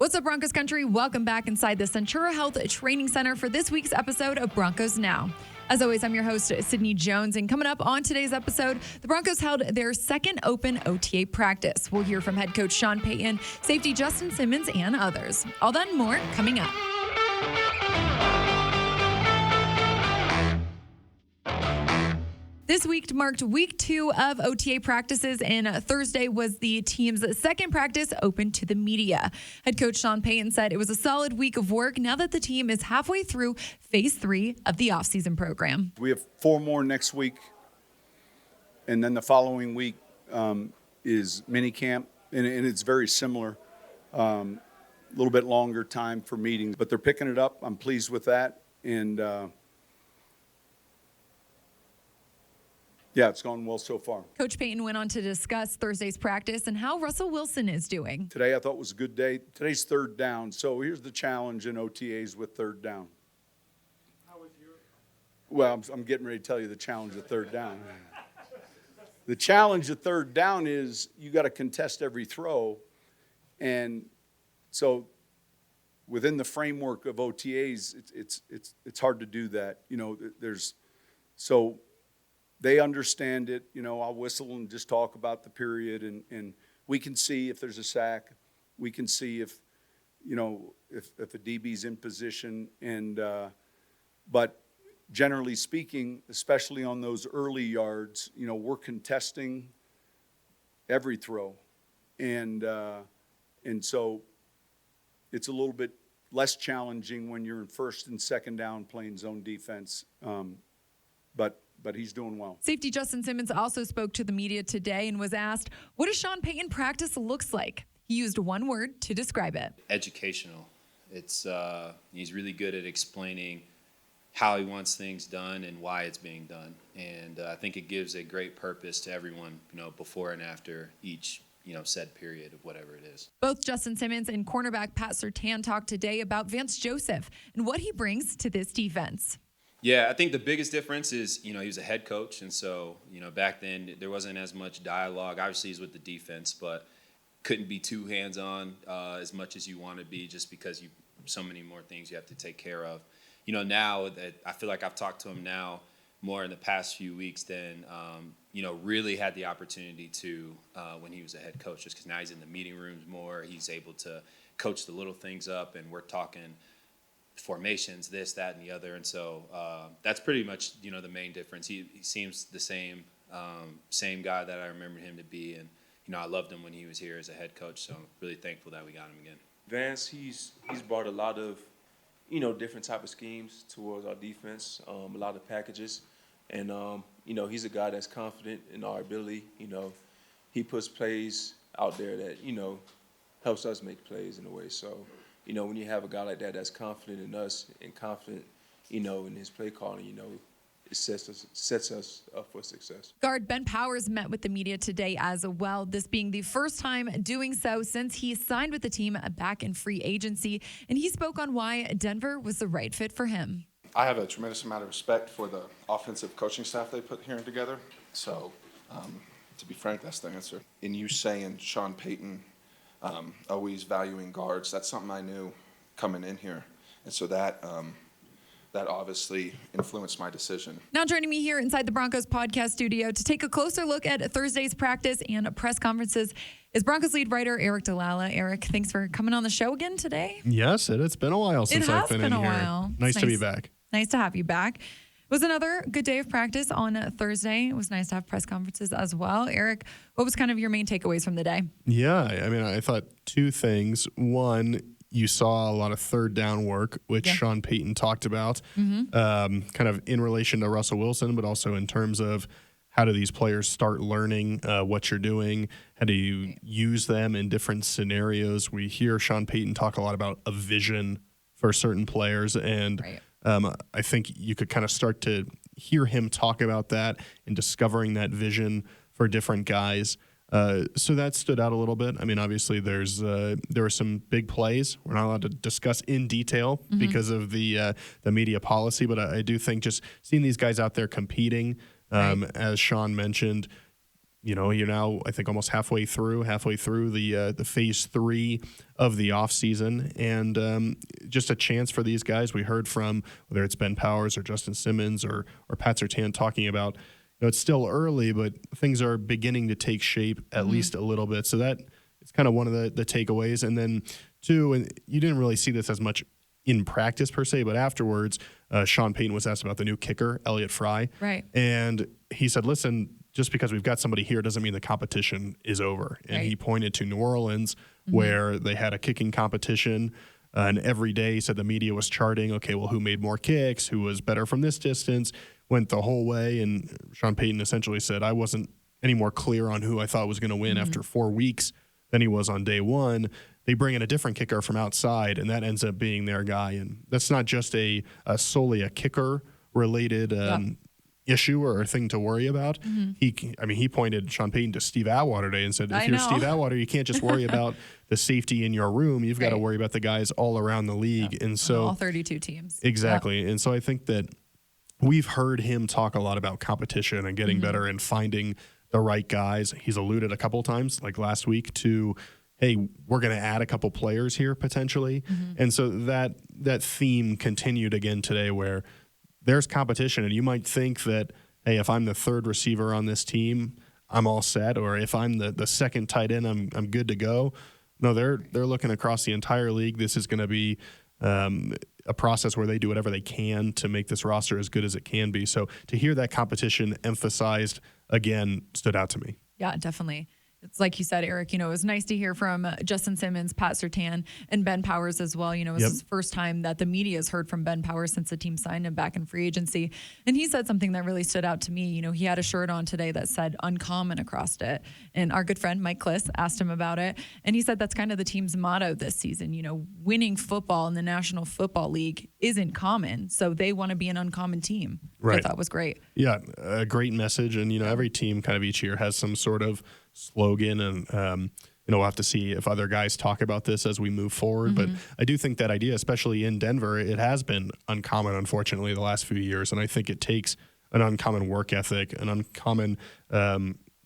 What's up, Broncos country? Welcome back inside the Centura Health Training Center for this week's episode of Broncos Now. As always, I'm your host, Sydney Jones, and coming up on today's episode, the Broncos held their second open OTA practice. We'll hear from head coach Sean Payton, safety Justin Simmons, and others. All that and more coming up. This week marked week 2 of OTA practices, and Thursday was the team's second practice open to the media. Head coach Sean Payton said it was a solid week of work now that the team is halfway through phase 3 of the offseason program. We have 4 more next week, and then the following week is mini camp, and it's very similar. A little bit longer time for meetings, but they're picking it up. I'm pleased with that, and yeah, it's gone well so far. Coach Payton went on to discuss Thursday's practice and how Russell Wilson is doing. Today I thought was a good day. Today's third down, so here's the challenge in OTAs with third down. How was your? Well, I'm getting ready to tell you the challenge of third down. The challenge of third down is you got to contest every throw, and so within the framework of OTAs, it's hard to do that. You know, so. They understand it. You know, I'll whistle and just talk about the period, and we can see if there's a sack. We can see if, you know, if a DB's in position. And but generally speaking, especially on those early yards, you know, we're contesting every throw, and so it's a little bit less challenging when you're in first and second down playing zone defense. But he's doing well. Safety Justin Simmons also spoke to the media today and was asked, what does Sean Payton practice looks like? He used one word to describe it. Educational. It's he's really good at explaining how he wants things done and why it's being done. And I think it gives a great purpose to everyone, you know, before and after each, you know, said period of whatever it is. Both Justin Simmons and cornerback Pat Surtain talked today about Vance Joseph and what he brings to this defense. Yeah, I think the biggest difference is, you know, he was a head coach. And so, you know, back then there wasn't as much dialogue. Obviously, he's with the defense, but couldn't be too hands-on as much as you want to be just because you so many more things you have to take care of. You know, now that I feel like I've talked to him now more in the past few weeks than, you know, really had the opportunity to when he was a head coach, just because now he's in the meeting rooms more. He's able to coach the little things up, and we're talking formations, this, that, and the other, and so that's pretty much, you know, the main difference. He seems the same guy that I remember him to be, and you know, I loved him when he was here as a head coach. So I'm really thankful that we got him again. Vance, he's brought a lot of, you know, different type of schemes towards our defense, a lot of packages, and you know, he's a guy that's confident in our ability. You know, he puts plays out there that, you know, helps us make plays in a way. So, you know, when you have a guy like that that's confident in us and confident, you know, in his play calling, you know, it sets us up for success. Guard Ben Powers met with the media today as well, this being the first time doing so since he signed with the team back in free agency, and he spoke on why Denver was the right fit for him. I have a tremendous amount of respect for the offensive coaching staff they put here together. So, to be frank, that's the answer. In you saying Sean Payton, always valuing guards, that's something I knew coming in here. And so that obviously influenced my decision. Now joining me here inside the Broncos podcast studio to take a closer look at Thursday's practice and press conferences is Broncos lead writer Aric DiLalla. Aric, thanks for coming on the show again today. Yes, it's been a while since I've been in here. While. Nice to be back. Nice to have you back. It was another good day of practice on Thursday. It was nice to have press conferences as well. Aric, what was kind of your main takeaways from the day? Yeah, I mean, I thought 2 things. One, you saw a lot of third down work, which Sean Payton talked about, kind of in relation to Russell Wilson, but also in terms of how do these players start learning what you're doing? How do you use them in different scenarios? We hear Sean Payton talk a lot about a vision for certain players, and I think you could kind of start to hear him talk about that and discovering that vision for different guys. So that stood out a little bit. I mean, obviously there were some big plays we're not allowed to discuss in detail because of the media policy, but I do think just seeing these guys out there competing, as Sean mentioned, You're now, I think, almost halfway through the phase 3 of the offseason, and just a chance for these guys. We heard from, whether it's Ben Powers or Justin Simmons or Pat Surtain, talking about, it's still early, but things are beginning to take shape at least a little bit. So that it's kind of one of the takeaways. And then two, and you didn't really see this as much in practice per se, but afterwards, Sean Payton was asked about the new kicker, Elliott Fry. Right. And he said, listen, just because we've got somebody here doesn't mean the competition is over. And he pointed to New Orleans, where they had a kicking competition. And every day, he said the media was charting, okay, well, who made more kicks? Who was better from this distance? Went the whole way. And Sean Payton essentially said, I wasn't any more clear on who I thought was going to win after 4 weeks than he was on day one. They bring in a different kicker from outside, and that ends up being their guy. And that's not just a solely a kicker-related issue or a thing to worry about. He pointed Sean Payton to Steve Atwater today and said, if you're Steve Atwater, you can't just worry about the safety in your room. You've got to worry about the guys all around the league. And so all 32 teams. Exactly. And so I think that we've heard him talk a lot about competition and getting better and finding the right guys. He's alluded a couple times, like last week, to, hey, we're going to add a couple players here potentially. And so that theme continued again today, where there's competition, and you might think that, hey, if I'm the third receiver on this team, I'm all set, or if I'm the second tight end, I'm good to go. No, they're looking across the entire league. This is going to be a process where they do whatever they can to make this roster as good as it can be. So to hear that competition emphasized again stood out to me. Yeah, definitely. It's like you said, Aric, it was nice to hear from Justin Simmons, Pat Surtain, and Ben Powers as well. It was his first time that the media has heard from Ben Powers since the team signed him back in free agency. And he said something that really stood out to me. He had a shirt on today that said uncommon across it. And our good friend, Mike Kliss, asked him about it. And he said that's kind of the team's motto this season. Winning football in the National Football League isn't common. So they want to be an uncommon team, which I thought was great. Yeah, a great message. And, every team kind of each year has some sort of slogan, and we'll have to see if other guys talk about this as we move forward. But I do think that idea, especially in Denver, it has been uncommon, unfortunately, the last few years. And I think it takes an uncommon work ethic, an uncommon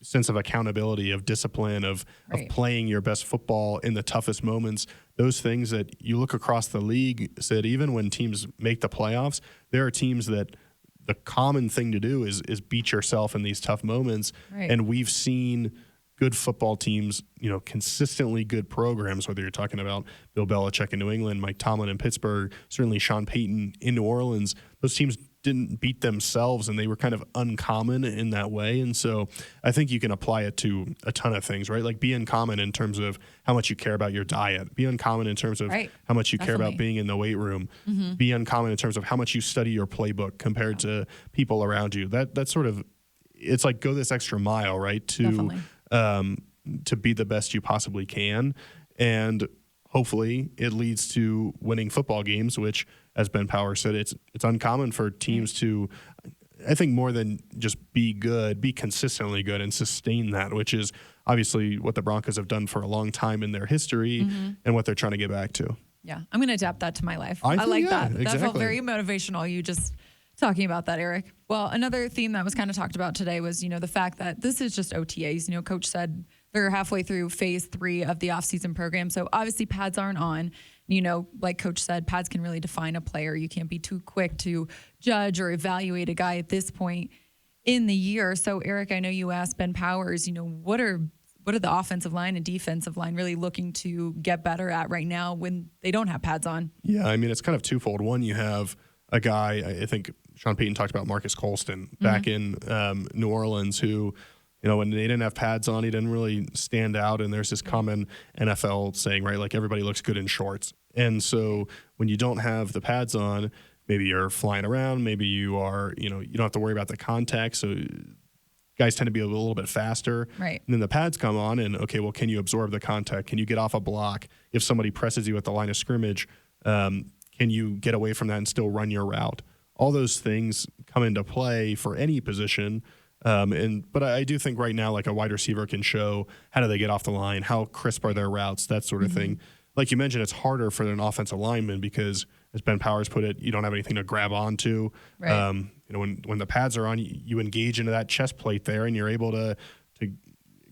sense of accountability, of discipline, of playing your best football in the toughest moments. Those things that you look across the league, said even when teams make the playoffs, there are teams that the common thing to do is beat yourself in these tough moments. And we've seen good football teams, consistently good programs, whether you're talking about Bill Belichick in New England, Mike Tomlin in Pittsburgh, certainly Sean Payton in New Orleans. Those teams didn't beat themselves, and they were kind of uncommon in that way. And so I think you can apply it to a ton of things, right? Like be uncommon in terms of how much you care about your diet. Be uncommon in terms of how much you care about being in the weight room. Be uncommon in terms of how much you study your playbook compared to people around you. That's sort of, it's like go this extra mile, right? To be the best you possibly can. And hopefully it leads to winning football games, which, as Ben Powers said, it's uncommon for teams to, I think, more than just be good, be consistently good and sustain that, which is obviously what the Broncos have done for a long time in their history and what they're trying to get back to. Yeah, I'm going to adapt that to my life. I like that. Exactly. That felt very motivational. You just talking about that, Aric. Well, another theme that was kind of talked about today was, the fact that this is just OTAs. Coach said they're halfway through phase 3 of the offseason program. So obviously pads aren't on. Like Coach said, pads can really define a player. You can't be too quick to judge or evaluate a guy at this point in the year. So, Aric, I know you asked Ben Powers, what are the offensive line and defensive line really looking to get better at right now when they don't have pads on? Yeah, it's kind of twofold. One, you have a guy, I think Sean Payton talked about Marcus Colston back in New Orleans, who, when they didn't have pads on, he didn't really stand out. And there's this common NFL saying, right, like everybody looks good in shorts. And so when you don't have the pads on, maybe you're flying around, maybe you are, you don't have to worry about the contact. So guys tend to be a little bit faster. Right. And then the pads come on and, okay, well, can you absorb the contact? Can you get off a block? If somebody presses you at the line of scrimmage, can you get away from that and still run your route? All those things come into play for any position. But I do think right now, like a wide receiver can show how do they get off the line, how crisp are their routes, that sort of thing. Like you mentioned, it's harder for an offensive lineman because, as Ben Powers put it, you don't have anything to grab onto. Right. When the pads are on, you engage into that chest plate there, and you're able to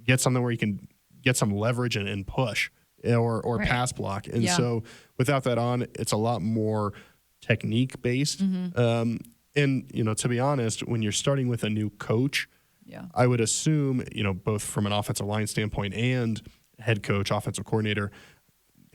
get something where you can get some leverage and push or Right. pass block. And Yeah. so without that on, it's a lot more technique based. Mm-hmm. And, to be honest, when you're starting with a new coach, Yeah. I would assume, both from an offensive line standpoint and head coach, offensive coordinator,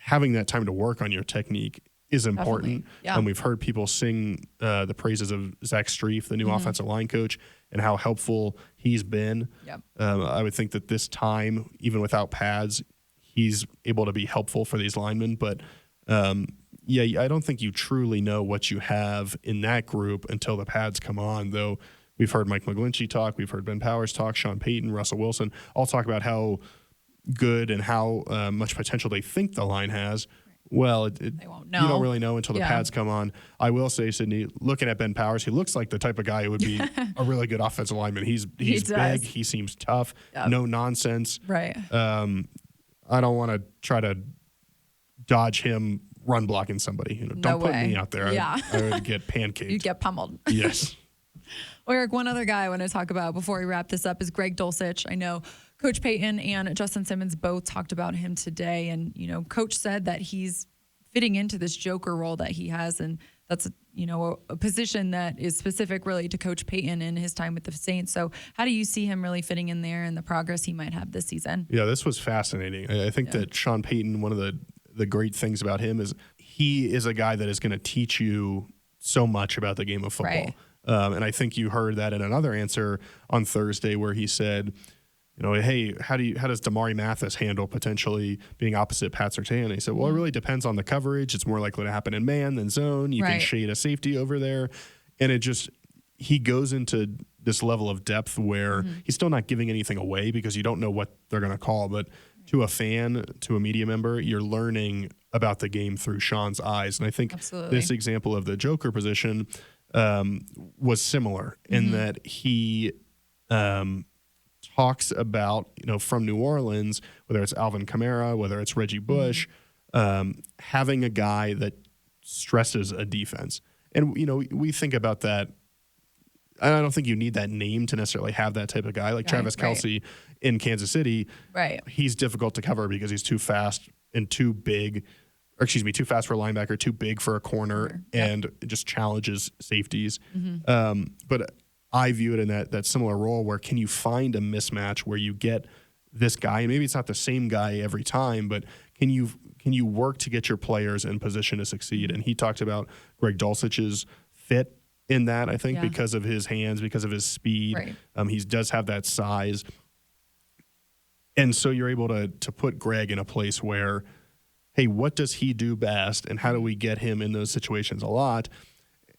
having that time to work on your technique is important. Definitely. Yeah. And we've heard people sing the praises of Zach Streif, the new Mm-hmm. offensive line coach, and how helpful he's been. Yep. I would think that this time, even without pads, he's able to be helpful for these linemen. But I don't think you truly know what you have in that group until the pads come on, though. We've heard Mike McGlinchey talk. We've heard Ben Powers talk, Sean Payton, Russell Wilson, all talk about how good and how much potential they think the line has. Well, They won't know. you don't really know until the Yeah. pads come on. I will say, Sydney, looking at Ben Powers, he looks like the type of guy who would be a really good offensive lineman. He's He does. big. He seems tough. Yep. No nonsense. Right. I don't want to try to dodge him run blocking somebody. Don't put way. me out there. Yeah. I would get pancaked. You'd get pummeled. Yes. Well, Aric, one other guy I want to talk about before we wrap this up is Greg Dulcich. I know Coach Payton and Justin Simmons both talked about him today. And, Coach said that he's fitting into this joker role that he has. And that's, a position that is specific really to Coach Payton in his time with the Saints. So how do you see him really fitting in there and the progress he might have this season? Yeah, this was fascinating. I think that Sean Payton, one of the great things about him is he is a guy that is going to teach you so much about the game of football. Right. And I think you heard that in another answer on Thursday where he said, hey, how does Damari Mathis handle potentially being opposite Pat Surtain? And he said, well, it really depends on the coverage. It's more likely to happen in man than zone. You can Right. shade a safety over there. And he goes into this level of depth where he's still not giving anything away because you don't know what they're going to call. But to a fan, to a media member, you're learning about the game through Sean's eyes. And I think Absolutely. this example of the joker position was similar in that he talks about, from New Orleans, whether it's Alvin Kamara, whether it's Reggie Bush, having a guy that stresses a defense. And, we think about that. I don't think you need that name to necessarily have that type of guy. Like Travis right. Kelce in Kansas City, Right. he's difficult to cover because he's too fast and too big. Too fast for a linebacker, too big for a corner, and it just challenges safeties. But I view it in that similar role where can you find a mismatch where you get this guy, and maybe it's not the same guy every time, but can you work to get your players in position to succeed? And he talked about Greg Dulcich's fit in that, I think, Yeah. because of his hands, because of his speed. Right. He does have that size. And so you're able to put Greg in a place where, hey, what does he do best, and how do we get him in those situations a lot?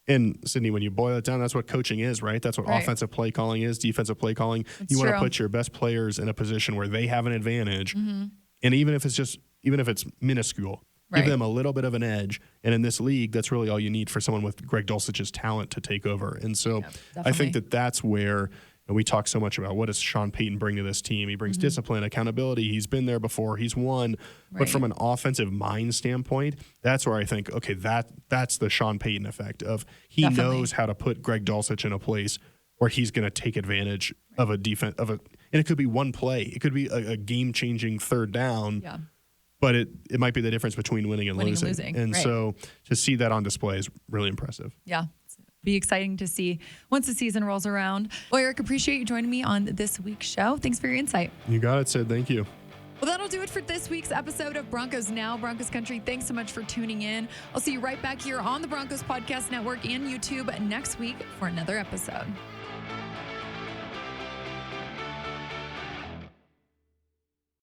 And Sydney, when you boil it down, that's what coaching is, right? That's what Right. offensive play calling is, defensive play calling. It's You want to true. put your best players in a position where they have an advantage, and even if it's minuscule, Right. give them a little bit of an edge. And in this league, that's really all you need for someone with Greg Dulcich's talent to take over. And so I think definitely. that's where. And we talk so much about what does Sean Payton bring to this team. He brings discipline, accountability. He's been there before. He's won. But Right. from an offensive mind standpoint, that's where I think, okay, that's the Sean Payton effect of he Definitely. knows how to put Greg Dulcich in a place where he's going to take advantage of a defense and it could be one play. It could be a game-changing third down. Yeah. But it might be the difference between winning and losing. And right. so to see that on display is really impressive. Yeah. Be exciting to see once the season rolls around. Well, Aric, appreciate you joining me on this week's show. Thanks for your insight. You got it, Sid. Thank you. Well, that'll do it for this week's episode of Broncos Now, Broncos Country. Thanks so much for tuning in. I'll see you right back here on the Broncos Podcast Network and YouTube next week for another episode.